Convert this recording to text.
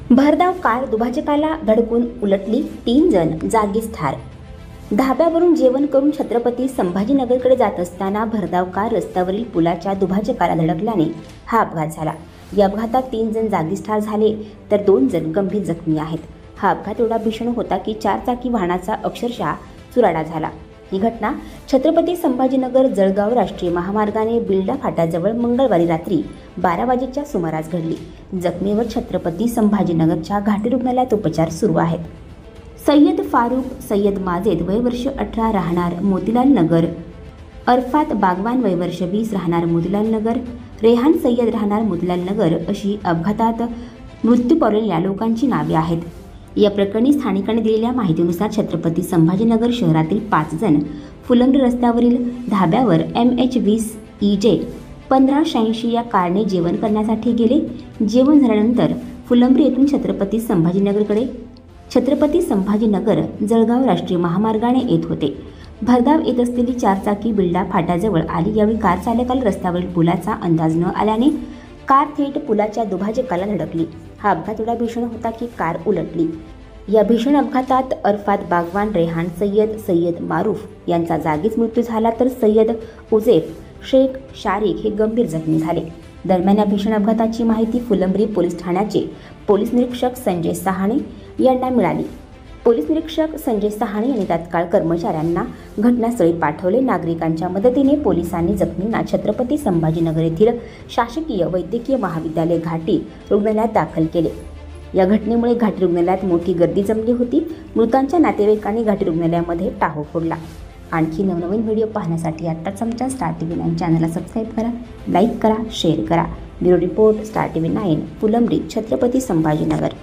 भरधाव कार दुभाजकाला धडकून उलटली, 3 जण जागीच ठार। धाब्यावरून जेवण करून छत्रपती संभाजीनगरकडे जात असताना भरधाव कार रस्त्यावरील पुलाच्या दुभाजकाला धडकल्याने हा अपघात झाला। या अपघातात 3 जण जागीच ठार झाले तर 2 जण गंभीर जखमी आहेत। हा अपघात एवढा भीषण होता की 4 चाकी वाहनाचा अक्षरशः चुराडा झाला। ही घटना छत्रपती संभाजीनगर जळगाव राष्ट्रीय महामार्गाने बिल्डा फाट्याजवळ मंगळवारी रात्री 12 वाजेच्या सुमारास घडली। जखमीवर छत्रपती संभाजीनगरच्या घाटी रुग्णालयात उपचार सुरू आहेत। सय्यद फारूक सय्यद माजेद वय वर्ष 18 राहणार मोतीलाल नगर, अरफात बागवान वय वर्ष 20 राहणार मोतीलाल नगर, रेहान सय्यद राहणार मोतीलाल नगर अशी अपघातात मृत्यू पावलेल्या लोकांची नावे आहेत। या प्रकरणी स्थानिकांनी दिलेल्या माहितीनुसार छत्रपती संभाजीनगर शहरातील 5 जण फुलंब्री रस्त्यावरील धाब्यावर MH20 EJ 1586 या कारने जेवण करण्यासाठी गेले। जेवण झाल्यानंतर फुलंब्री येथून छत्रपती संभाजीनगर जळगाव राष्ट्रीय महामार्गाने येत होते। भरधाव येत असलेली 4 चाकी बिल्डा फाट्याजवळ आली। यावेळी कार चालकाला रस्त्यावरील पुलाचा अंदाज न आल्याने कार थेट पुलाच्या दुभाजकाला धडकली। हा अपघात एवढा भीषण होता की कार उलटली। या भीषण अपघातात अरफात बागवान रेहान सय्यद मारूफ यांचा जागीच मृत्यू झाला तर सय्यद उजेफ शेख शारिक हे गंभीर जखमी झाले। दरम्यान या भीषण अपघाताची माहिती फुलंब्री पोलीस ठाण्याचे पोलीस निरीक्षक संजय सहाणे यांना मिळाली। पोलीस निरीक्षक संजय सहाणे यांनी तात्काळ कर्मचाऱ्यांना घटनास्थळी पाठवले। नागरिकांच्या मदतीने पोलिसांनी जखमींना छत्रपती संभाजीनगर येथील शासकीय वैद्यकीय महाविद्यालय घाटी रुग्णालयात दाखल केले। या घटनेमुळे घाटी रुग्णालयात मोठी गर्दी जमली होती। मृतांच्या नातेवाईकांनी घाटी रुग्णालयामध्ये टाहो फोडला। आणखी नवनवीन व्हिडिओ पाहण्यासाठी आत्ताच आमच्या स्टार TV9 चॅनलला सबस्क्राईब करा, लाईक करा, शेअर करा। Bureau report, star TV9, Phulambri, Chhatrapati Sambhajinagar.